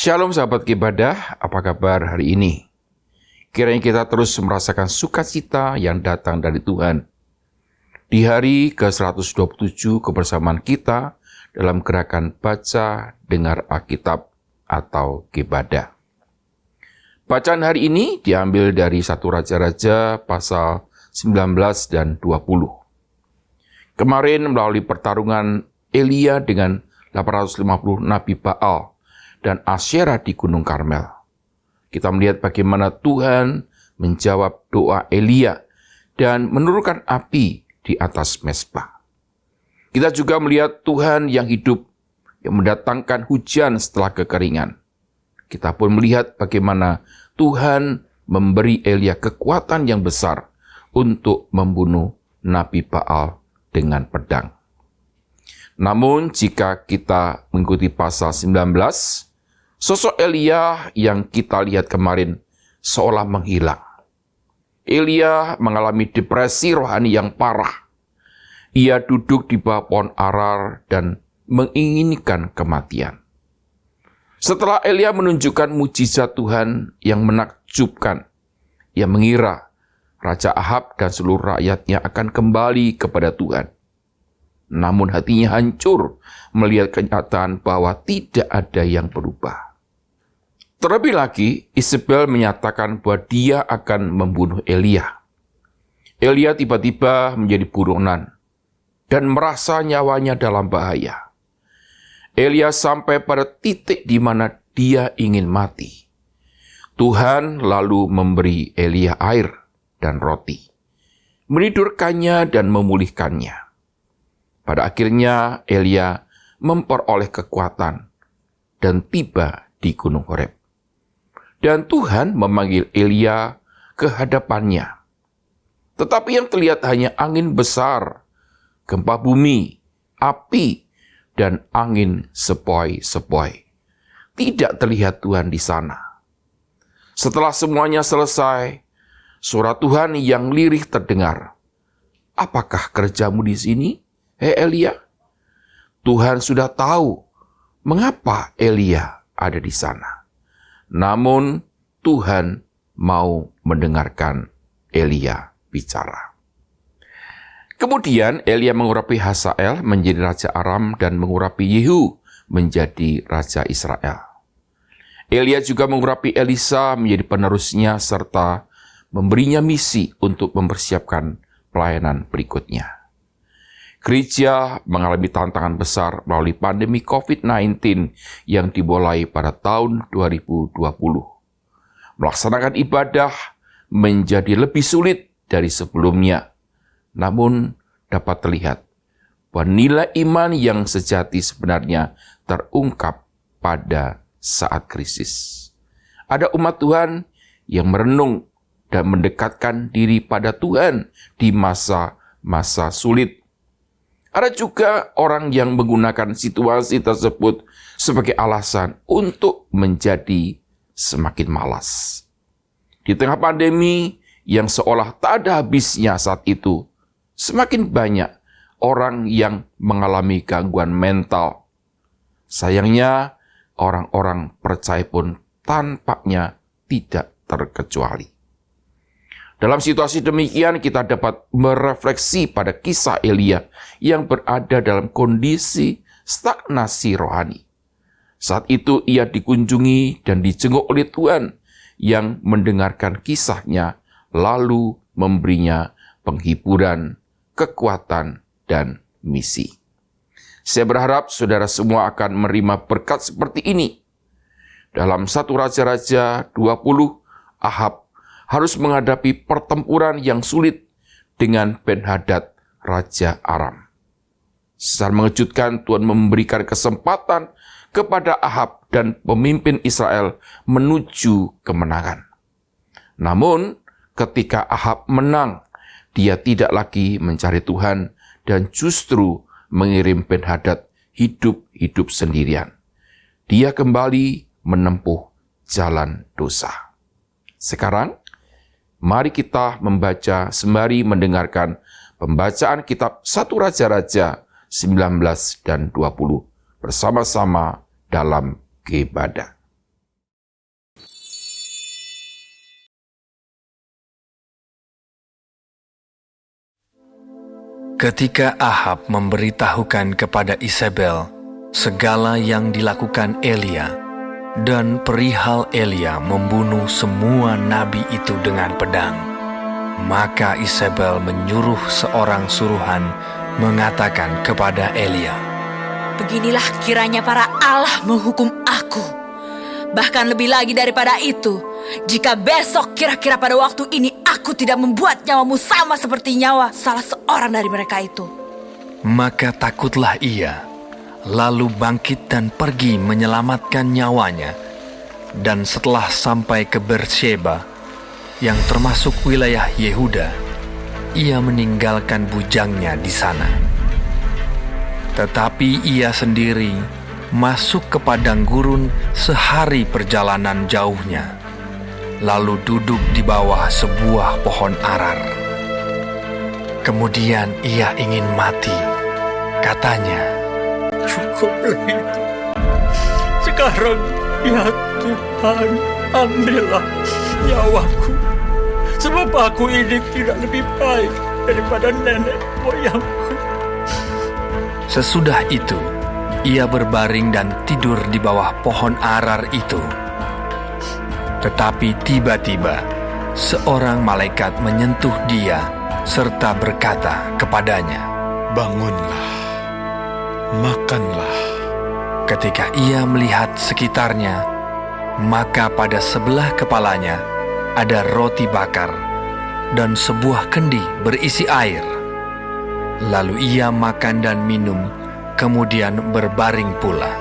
Shalom sahabat ibadah, apa kabar hari ini? Kiranya kita terus merasakan sukacita yang datang dari Tuhan. Di hari ke-127 kebersamaan kita dalam gerakan baca, dengar Alkitab atau ibadah. Bacaan hari ini diambil dari 1 Raja-Raja pasal 19 dan 20. Kemarin melalui pertarungan Elia dengan 850 Nabi Baal dan Asyera di Gunung Karmel. Kita melihat bagaimana Tuhan menjawab doa Elia dan menurunkan api di atas Mezbah. Kita juga melihat Tuhan yang hidup, yang mendatangkan hujan setelah kekeringan. Kita pun melihat bagaimana Tuhan memberi Elia kekuatan yang besar untuk membunuh Nabi Baal dengan pedang. Namun jika kita mengikuti pasal 19, sosok Elia yang kita lihat kemarin seolah menghilang. Elia mengalami depresi rohani yang parah. Ia duduk di bawah pohon arar dan menginginkan kematian. Setelah Elia menunjukkan mujizat Tuhan yang menakjubkan, ia mengira Raja Ahab dan seluruh rakyatnya akan kembali kepada Tuhan. Namun hatinya hancur melihat kenyataan bahwa tidak ada yang berubah. Terlebih lagi, Isabel menyatakan bahwa dia akan membunuh Elia. Elia tiba-tiba menjadi buronan dan merasa nyawanya dalam bahaya. Elia sampai pada titik di mana dia ingin mati. Tuhan lalu memberi Elia air dan roti, menidurkannya dan memulihkannya. Pada akhirnya Elia memperoleh kekuatan dan tiba di Gunung Horeb. Dan Tuhan memanggil Elia ke hadapannya. Tetapi yang terlihat hanya angin besar, gempa bumi, api, dan angin sepoi-sepoi. Tidak terlihat Tuhan di sana. Setelah semuanya selesai, suara Tuhan yang lirih terdengar. Apakah kerjamu di sini, Elia? Tuhan sudah tahu mengapa Elia ada di sana. Namun Tuhan mau mendengarkan Elia bicara. Kemudian Elia mengurapi Hazael menjadi raja Aram dan mengurapi Yehu menjadi raja Israel. Elia juga mengurapi Elisa menjadi penerusnya serta memberinya misi untuk mempersiapkan pelayanan berikutnya. Gereja mengalami tantangan besar melalui pandemi COVID-19 yang dimulai pada tahun 2020. Melaksanakan ibadah menjadi lebih sulit dari sebelumnya. Namun dapat terlihat bahwa nilai iman yang sejati sebenarnya terungkap pada saat krisis. Ada umat Tuhan yang merenung dan mendekatkan diri pada Tuhan di masa-masa sulit. Ada juga orang yang menggunakan situasi tersebut sebagai alasan untuk menjadi semakin malas. Di tengah pandemi yang seolah tak ada habisnya saat itu, semakin banyak orang yang mengalami gangguan mental. Sayangnya, orang-orang percaya pun tampaknya tidak terkecuali. Dalam situasi demikian, kita dapat merefleksi pada kisah Elia yang berada dalam kondisi stagnasi rohani. Saat itu ia dikunjungi dan dijenguk oleh Tuhan yang mendengarkan kisahnya, lalu memberinya penghiburan, kekuatan, dan misi. Saya berharap saudara semua akan menerima berkat seperti ini. Dalam 1 Raja-Raja 20, Ahab harus menghadapi pertempuran yang sulit dengan Ben-Hadad, Raja Aram. Secara mengejutkan, Tuhan memberikan kesempatan kepada Ahab dan pemimpin Israel menuju kemenangan. Namun, ketika Ahab menang, dia tidak lagi mencari Tuhan dan justru mengirim Ben-Hadad hidup sendirian. Dia kembali menempuh jalan dosa. Sekarang, mari kita membaca sembari mendengarkan pembacaan kitab 1 Raja-Raja 19 dan 20 bersama-sama dalam ibadah. Ketika Ahab memberitahukan kepada Isabel segala yang dilakukan Elia dan perihal Elia membunuh semua nabi itu dengan pedang, maka Isabel menyuruh seorang suruhan mengatakan kepada Elia, "Beginilah kiranya para Allah menghukum aku. Bahkan lebih lagi daripada itu, jika besok kira-kira pada waktu ini aku tidak membuat nyawamu sama seperti nyawa salah seorang dari mereka itu." Maka takutlah ia, lalu bangkit dan pergi menyelamatkan nyawanya. Dan setelah sampai ke Beersheba, yang termasuk wilayah Yehuda, ia meninggalkan bujangnya di sana. Tetapi ia sendiri masuk ke padang gurun sehari perjalanan jauhnya, lalu duduk di bawah sebuah pohon arar. Kemudian ia ingin mati. Katanya, "Cukuplah itu. Sekarang, ya Tuhan, ambillah nyawaku. Sebab aku ini tidak lebih baik daripada nenek moyangku." Sesudah itu, ia berbaring dan tidur di bawah pohon arar itu. Tetapi tiba-tiba, seorang malaikat menyentuh dia serta berkata kepadanya, "Bangunlah, makanlah." Ketika ia melihat sekitarnya, maka pada sebelah kepalanya ada roti bakar dan sebuah kendi berisi air. Lalu ia makan dan minum, kemudian berbaring pula.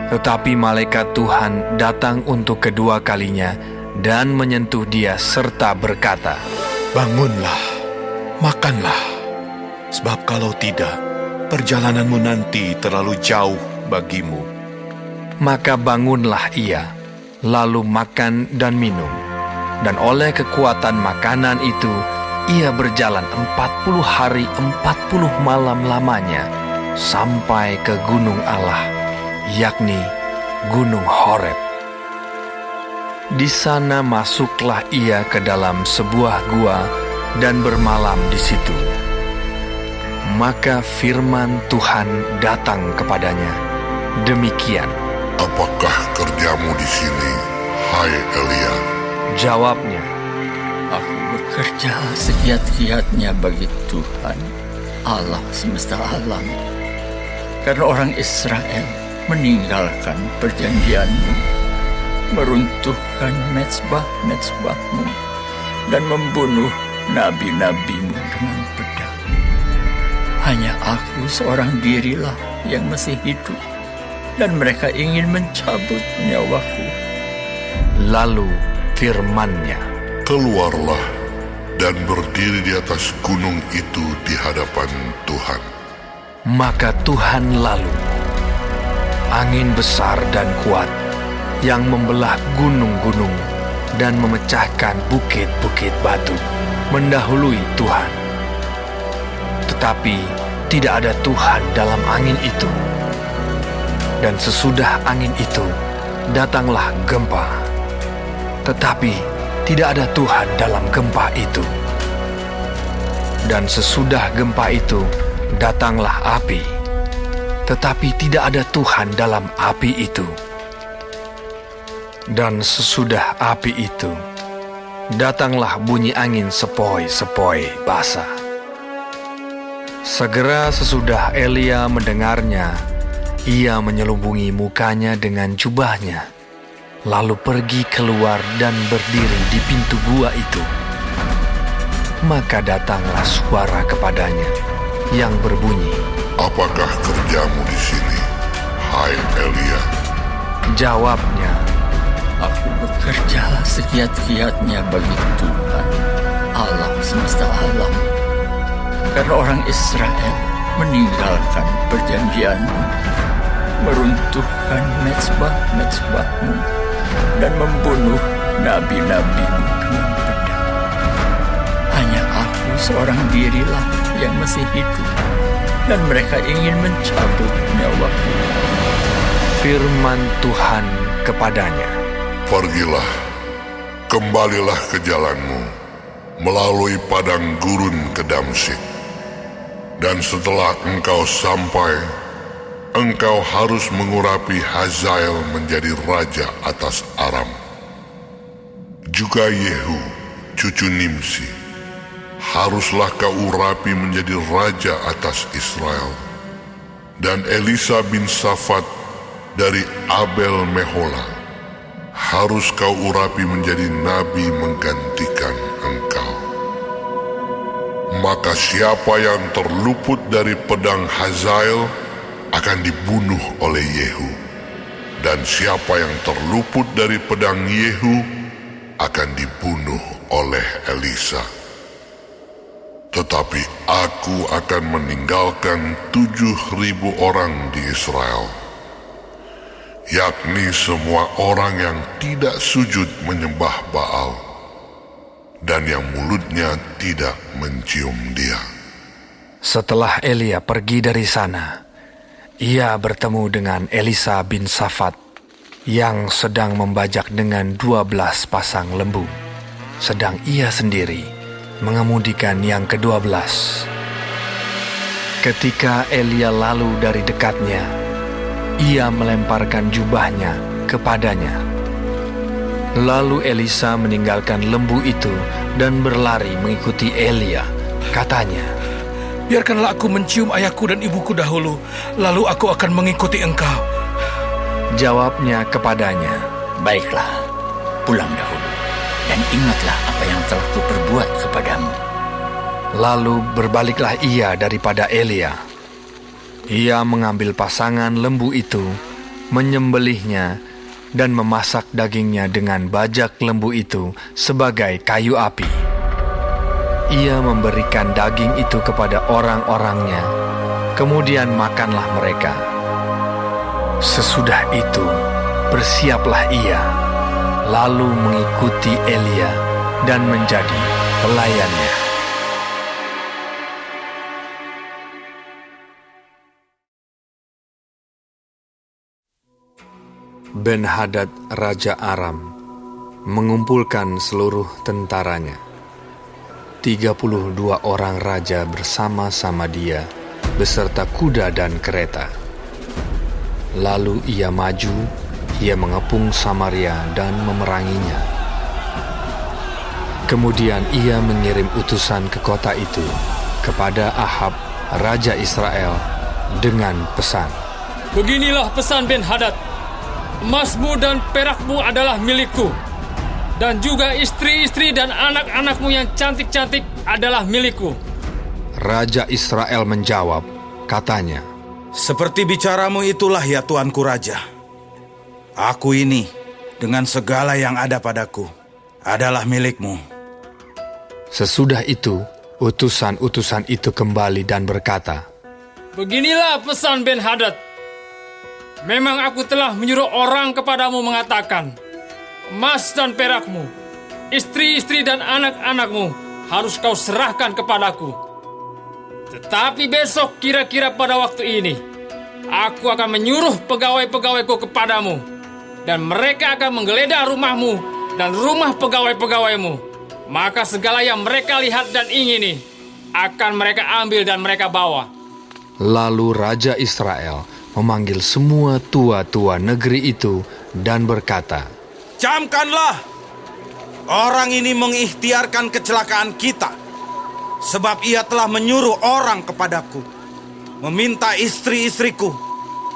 Tetapi malaikat Tuhan datang untuk kedua kalinya dan menyentuh dia serta berkata, "Bangunlah, makanlah. Sebab kalau tidak, perjalananmu nanti terlalu jauh bagimu." Maka bangunlah ia, lalu makan dan minum. Dan oleh kekuatan makanan itu, ia berjalan 40 hari 40 malam lamanya sampai ke gunung Allah, yakni Gunung Horeb. Di sana masuklah ia ke dalam sebuah gua dan bermalam di situ. Maka firman Tuhan datang kepadanya, demikian. "Apakah kerjamu di sini, hai Elia?" Jawabnya, Aku bekerja segiat-giatnya bagi Tuhan, Allah semesta alam. Karena orang Israel meninggalkan perjanjian-Mu, meruntuhkan mezbah-mezbah-Mu, dan membunuh nabi-nabi-Mu dengan pedang. Hanya aku seorang dirilah yang masih hidup, dan mereka ingin mencabut nyawaku. lalu firman-Nya, "Keluarlah dan berdiri di atas gunung itu di hadapan Tuhan." Maka Tuhan lalu, angin besar dan kuat yang membelah gunung-gunung dan memecahkan bukit-bukit batu, mendahului Tuhan. Tetapi tidak ada Tuhan dalam angin itu. Dan sesudah angin itu, datanglah gempa. Tetapi tidak ada Tuhan dalam gempa itu. Dan sesudah gempa itu, datanglah api. Tetapi tidak ada Tuhan dalam api itu. Dan sesudah api itu, datanglah bunyi angin sepoi-sepoi basah. Segera sesudah Elia mendengarnya, ia menyelubungi mukanya dengan jubahnya, lalu pergi keluar dan berdiri di pintu gua itu. Maka datanglah suara kepadanya yang berbunyi, "Apakah kerjamu di sini, hai Elia?" Jawabnya, Aku bekerja segiat-giatnya bagi Tuhan, Allah semesta alam. Karena orang Israel meninggalkan perjanjian-Mu, meruntuhkan mezbah-mezbah-Mu, dan membunuh nabi-nabi-Mu dengan pedang. Hanya aku seorang dirilah yang masih hidup, dan mereka ingin mencabut nyawaku. firman Tuhan kepadanya, "Pergilah, kembalilah ke jalanmu, melalui padang gurun ke Damsyik. Dan setelah engkau sampai, engkau harus mengurapi Hazael menjadi raja atas Aram. Juga Yehu, cucu Nimsi, haruslah kau urapi menjadi raja atas Israel. Dan Elisa bin Safat dari Abel Mehola harus kau urapi menjadi nabi menggantikan engkau. Maka siapa yang terluput dari pedang Hazael akan dibunuh oleh Yehu, dan siapa yang terluput dari pedang Yehu akan dibunuh oleh Elisa. Tetapi aku akan meninggalkan 7.000 orang di Israel, yakni semua orang yang tidak sujud menyembah Baal, dan yang mulutnya tidak mencium dia. Setelah Elia pergi dari sana, ia bertemu dengan Elisa bin Safat yang sedang membajak dengan 12 pasang lembu, sedang ia sendiri mengemudikan yang ke-12. Ketika Elia lalu dari dekatnya, ia melemparkan jubahnya kepadanya. Lalu Elisa meninggalkan lembu itu dan berlari mengikuti Elia. Katanya, "Biarkanlah aku mencium ayahku dan ibuku dahulu, lalu aku akan mengikuti engkau." Jawabnya kepadanya, Baiklah, pulang dahulu, dan ingatlah apa yang telah kuperbuat kepadamu. Lalu berbaliklah ia daripada Elia. Ia mengambil pasangan lembu itu, menyembelihnya, dan memasak dagingnya dengan bajak lembu itu sebagai kayu api. Ia memberikan daging itu kepada orang-orangnya, kemudian makanlah mereka. Sesudah itu, bersiaplah ia, lalu mengikuti Elia dan menjadi pelayannya. Ben-Hadad Raja Aram mengumpulkan seluruh tentaranya. 32 orang raja bersama-sama dia, beserta kuda dan kereta. Lalu ia maju, ia mengepung Samaria dan memeranginya. Kemudian ia mengirim utusan ke kota itu kepada Ahab, Raja Israel, dengan pesan, "Beginilah pesan Ben-Hadad. Emasmu dan perakmu adalah milikku, dan juga istri-istri dan anak-anakmu yang cantik-cantik adalah milikku." Raja Israel menjawab, katanya, "Seperti bicaramu itulah ya tuanku raja. Aku ini, dengan segala yang ada padaku, adalah milikmu." Sesudah itu, utusan-utusan itu kembali dan berkata, "Beginilah pesan Ben-Hadad. Memang aku telah menyuruh orang kepadamu mengatakan, emas dan perakmu, istri-istri dan anak-anakmu harus kau serahkan kepadaku. Tetapi besok kira-kira pada waktu ini, aku akan menyuruh pegawai-pegawaiku kepadamu, dan mereka akan menggeledah rumahmu dan rumah pegawai-pegawaimu. Maka segala yang mereka lihat dan ingini, akan mereka ambil dan mereka bawa." Lalu Raja Israel memanggil semua tua-tua negeri itu dan berkata, "Camkanlah! Orang ini mengikhtiarkan kecelakaan kita, sebab ia telah menyuruh orang kepadaku, meminta istri-istriku,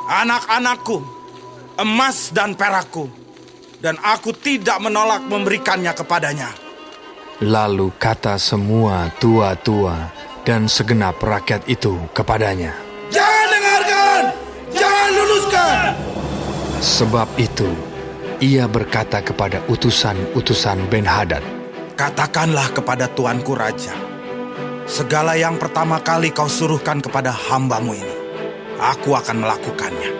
anak-anakku, emas dan perakku, dan aku tidak menolak memberikannya kepadanya." Lalu kata semua tua-tua dan segenap rakyat itu kepadanya, "Jangan dengarkan! Jangan luluskan!" Sebab itu, ia berkata kepada utusan-utusan Ben-Hadad, "Katakanlah kepada tuanku raja, segala yang pertama kali kau suruhkan kepada hambamu ini, aku akan melakukannya.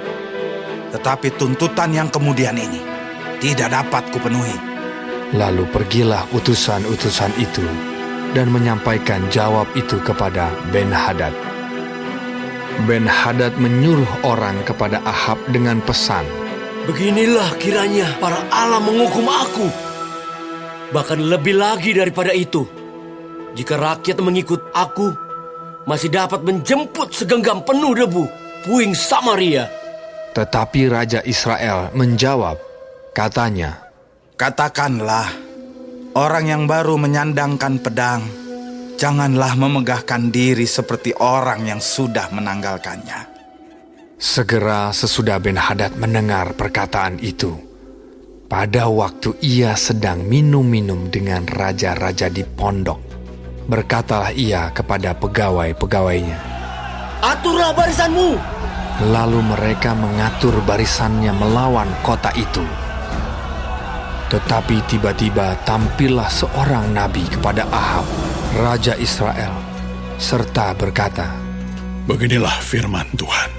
Tetapi tuntutan yang kemudian ini tidak dapat kupenuhi." Lalu pergilah utusan-utusan itu dan menyampaikan jawab itu kepada Ben-Hadad. Ben-Hadad menyuruh orang kepada Ahab dengan pesan, "Beginilah kiranya para Allah menghukum aku. Bahkan lebih lagi daripada itu, jika rakyat mengikut aku masih dapat menjemput segenggam penuh debu puing Samaria. Tetapi Raja Israel menjawab, katanya, Katakanlah, orang yang baru menyandangkan pedang, janganlah memegahkan diri seperti orang yang sudah menanggalkannya. Segera sesudah Ben-Hadad mendengar perkataan itu, pada waktu ia sedang minum-minum dengan raja-raja di pondok, berkatalah ia kepada pegawai-pegawainya, Aturlah barisanmu. Lalu mereka mengatur barisannya melawan kota itu. Tetapi tiba-tiba tampillah seorang nabi kepada Ahab, Raja Israel, serta berkata, Beginilah firman Tuhan.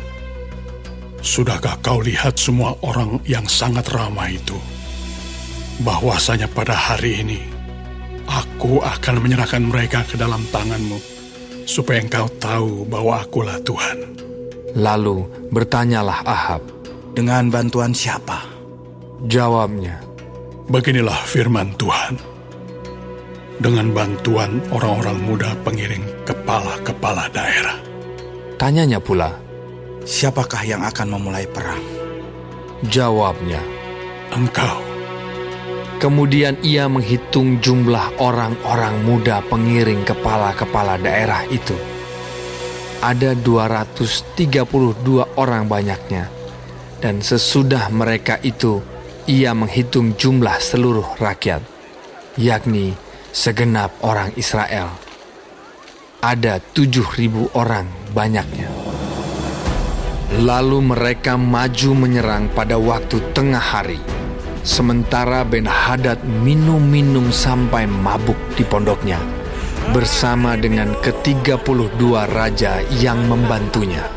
Sudahkah kau lihat semua orang yang sangat ramai itu? Bahwasanya pada hari ini, aku akan menyerahkan mereka ke dalam tanganmu, supaya engkau tahu bahwa akulah Tuhan. Lalu bertanyalah Ahab, Dengan bantuan siapa? jawabnya, Beginilah firman Tuhan. Dengan bantuan orang-orang muda pengiring kepala-kepala daerah. tanyanya pula, Siapakah yang akan memulai perang? jawabnya. Engkau. Kemudian ia menghitung jumlah orang-orang muda pengiring kepala-kepala daerah itu. Ada 232 orang banyaknya, dan sesudah mereka itu, ia menghitung jumlah seluruh rakyat, yakni segenap orang Israel. Ada 7.000 orang banyaknya. Lalu mereka maju menyerang pada waktu tengah hari, sementara Ben-Hadad minum-minum sampai mabuk di pondoknya, bersama dengan ke-32 raja yang membantunya.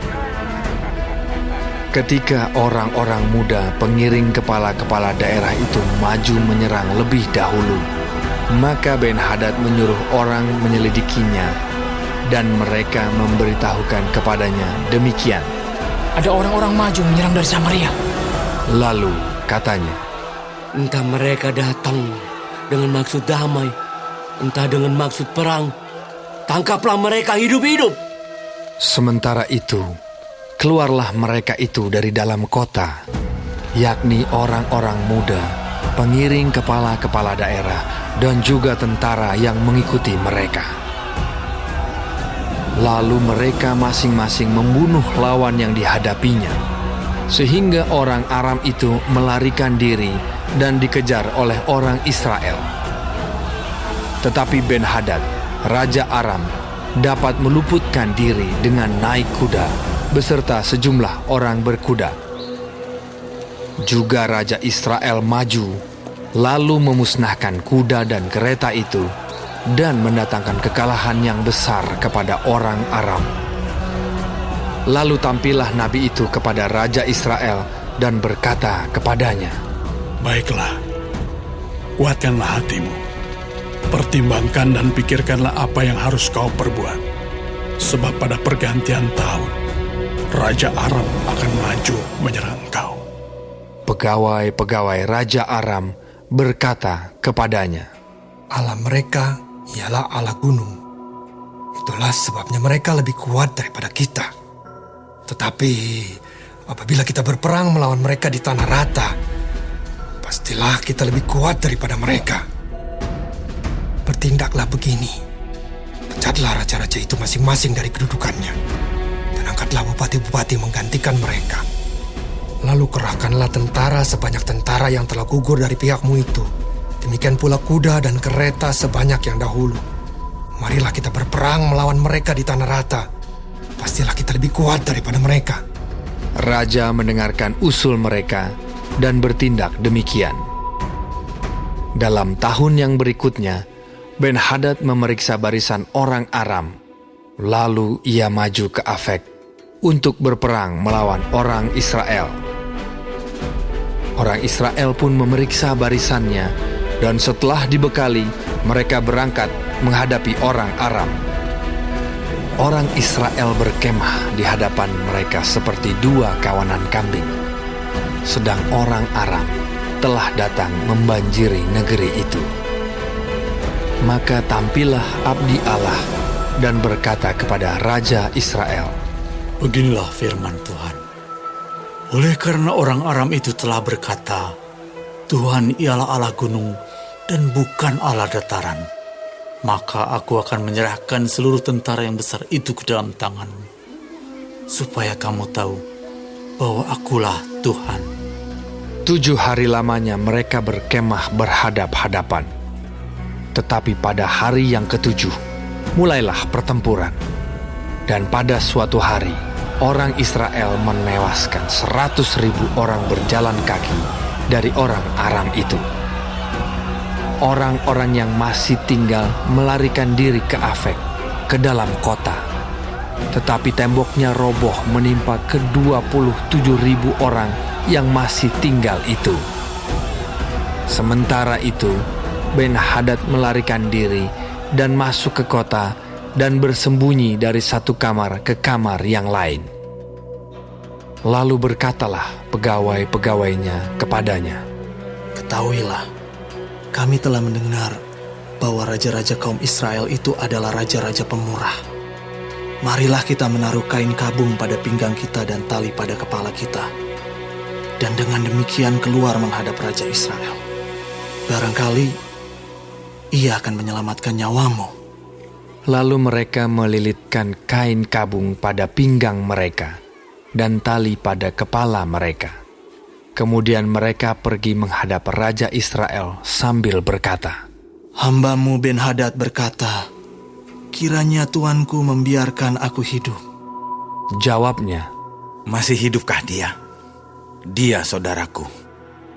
Ketika orang-orang muda pengiring kepala-kepala daerah itu maju menyerang lebih dahulu, maka Ben-Hadad menyuruh orang menyelidikinya, dan mereka memberitahukan kepadanya demikian. Ada orang-orang maju menyerang dari Samaria. Lalu katanya, Entah mereka datang dengan maksud damai, entah dengan maksud perang. Tangkaplah mereka hidup-hidup. sementara itu, keluarlah mereka itu dari dalam kota, yakni orang-orang muda, pengiring kepala-kepala daerah, dan juga tentara yang mengikuti mereka. Lalu mereka masing-masing membunuh lawan yang dihadapinya, sehingga orang Aram itu melarikan diri dan dikejar oleh orang Israel. Tetapi Ben-Hadad, Raja Aram, dapat meluputkan diri dengan naik kuda beserta sejumlah orang berkuda. Juga Raja Israel maju, lalu memusnahkan kuda dan kereta itu, dan mendatangkan kekalahan yang besar kepada orang Aram. Lalu tampillah nabi itu kepada Raja Israel dan berkata kepadanya, Baiklah, kuatkanlah hatimu. Pertimbangkan dan pikirkanlah apa yang harus kau perbuat. Sebab pada pergantian tahun, Raja Aram akan maju menyerang kau. Pegawai-pegawai Raja Aram berkata kepadanya, Allah mereka ialah Allah gunung. Itulah sebabnya mereka lebih kuat daripada kita. Tetapi apabila kita berperang melawan mereka di tanah rata, pastilah kita lebih kuat daripada mereka. Bertindaklah begini. Pecatlah raja-raja itu masing-masing dari kedudukannya, dan angkatlah bupati-bupati menggantikan mereka. Lalu kerahkanlah tentara sebanyak tentara yang telah gugur dari pihakmu itu. Demikian pula kuda dan kereta sebanyak yang dahulu. Marilah kita berperang melawan mereka di tanah rata. Pastilah kita lebih kuat daripada mereka. Raja mendengarkan usul mereka dan bertindak demikian. Dalam tahun yang berikutnya, Ben-Hadad memeriksa barisan orang Aram. Lalu ia maju ke Afek untuk berperang melawan orang Israel. Orang Israel pun memeriksa barisannya, dan setelah dibekali, mereka berangkat menghadapi orang Aram. Orang Israel berkemah di hadapan mereka seperti dua kawanan kambing, sedang orang Aram telah datang membanjiri negeri itu. Maka tampillah abdi Allah dan berkata kepada Raja Israel, "Beginilah firman Tuhan. Oleh karena orang Aram itu telah berkata, Tuhan ialah Allah gunung dan bukan Allah dataran, maka aku akan menyerahkan seluruh tentara yang besar itu ke dalam tanganmu, supaya kamu tahu bahwa akulah Tuhan." 7 hari lamanya mereka berkemah berhadap-hadapan. Tetapi pada hari yang ke-7, mulailah pertempuran. Dan pada suatu hari, orang Israel menewaskan 100.000 orang berjalan kaki dari orang Aram itu. Orang-orang yang masih tinggal melarikan diri ke Afek, ke dalam kota. Tetapi temboknya roboh menimpa ke-27.000 orang yang masih tinggal itu. Sementara itu, Ben-Hadad melarikan diri dan masuk ke kota dan bersembunyi dari satu kamar ke kamar yang lain. Lalu berkatalah pegawai-pegawainya kepadanya, "Ketahuilah, kami telah mendengar bahwa raja-raja kaum Israel itu adalah raja-raja pemurah. Marilah kita menaruh kain kabung pada pinggang kita dan tali pada kepala kita, dan dengan demikian keluar menghadap Raja Israel. Barangkali ia akan menyelamatkan nyawamu." Lalu mereka melilitkan kain kabung pada pinggang mereka dan tali pada kepala mereka. Kemudian mereka pergi menghadap Raja Israel sambil berkata, "Hambamu Ben-Hadad berkata, kiranya tuanku membiarkan aku hidup." Jawabnya, "Masih hidupkah dia? Dia saudaraku."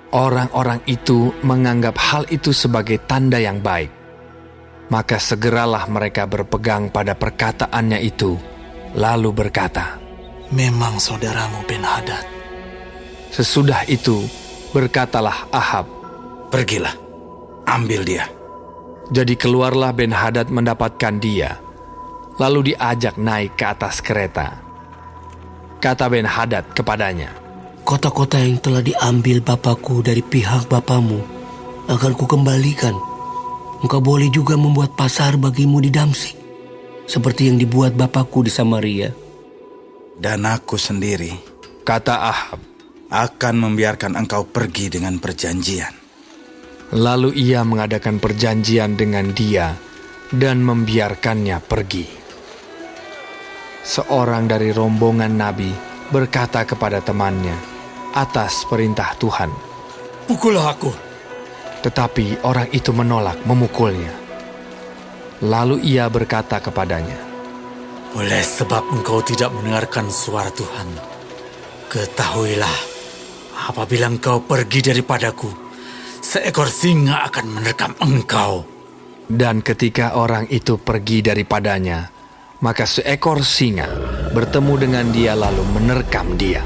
Orang-orang itu menganggap hal itu sebagai tanda yang baik. Maka segeralah mereka berpegang pada perkataannya itu, lalu berkata, "Memang saudaramu Ben-Hadad." Sesudah itu, berkatalah Ahab, "Pergilah, ambil dia." Jadi keluarlah Ben-Hadad mendapatkan dia, lalu diajak naik ke atas kereta. Kata Ben-Hadad kepadanya, "Kota-kota yang telah diambil bapakku dari pihak bapamu akan kukembalikan. Engkau boleh juga membuat pasar bagimu di Damsik, seperti yang dibuat bapakku di Samaria." "Dan aku sendiri," kata Ahab, "akan membiarkan engkau pergi dengan perjanjian." Lalu ia mengadakan perjanjian dengan dia dan membiarkannya pergi. Seorang dari rombongan Nabi berkata kepada temannya atas perintah Tuhan, "Pukullah aku." Tetapi orang itu menolak memukulnya. Lalu ia berkata kepadanya, "Oleh sebab engkau tidak mendengarkan suara Tuhan, ketahuilah, apabila engkau pergi daripadaku, seekor singa akan menerkam engkau." Dan ketika orang itu pergi daripadanya, maka seekor singa bertemu dengan dia lalu menerkam dia.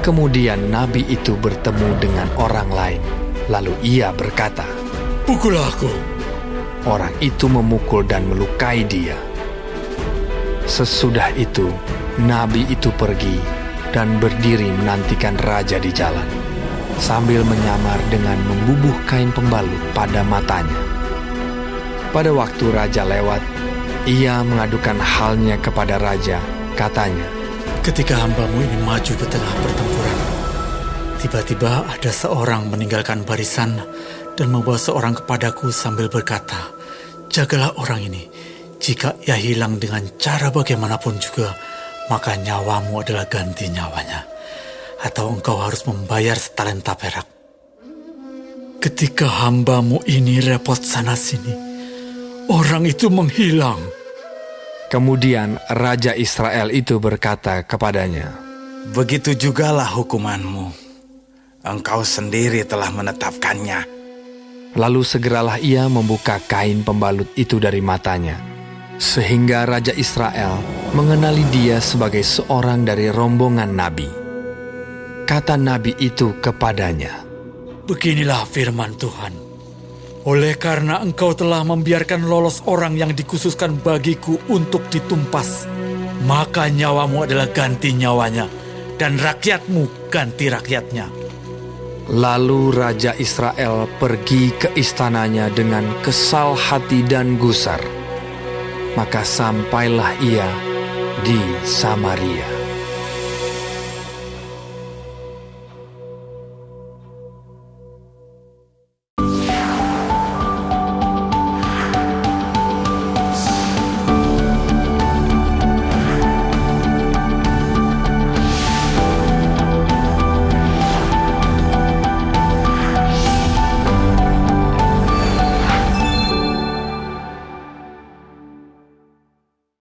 Kemudian nabi itu bertemu dengan orang lain, lalu ia berkata, "Pukullah aku." Orang itu memukul dan melukai dia. Sesudah itu, nabi itu pergi dan berdiri menantikan raja di jalan, sambil menyamar dengan membubuh kain pembalut pada matanya. Pada waktu raja lewat, ia mengadukan halnya kepada raja, katanya, "Ketika hambamu ini maju ke tengah pertempuran, tiba-tiba ada seorang meninggalkan barisan dan membawa seorang kepadaku sambil berkata, 'Jagalah orang ini. Jika ia hilang dengan cara bagaimanapun juga, maka nyawamu adalah ganti nyawanya, atau engkau harus membayar setalenta perak.' Ketika hambamu ini repot sana-sini, orang itu menghilang." Kemudian Raja Israel itu berkata kepadanya, "Begitu jugalah hukumanmu. Engkau sendiri telah menetapkannya." Lalu segeralah ia membuka kain pembalut itu dari matanya, sehingga Raja Israel mengenali dia sebagai seorang dari rombongan nabi. Kata nabi itu kepadanya, "Beginilah firman Tuhan. Oleh karena engkau telah membiarkan lolos orang yang dikhususkan bagiku untuk ditumpas, maka nyawamu adalah ganti nyawanya, dan rakyatmu ganti rakyatnya." Lalu Raja Israel pergi ke istananya dengan kesal hati dan gusar. Maka sampailah ia di Samaria.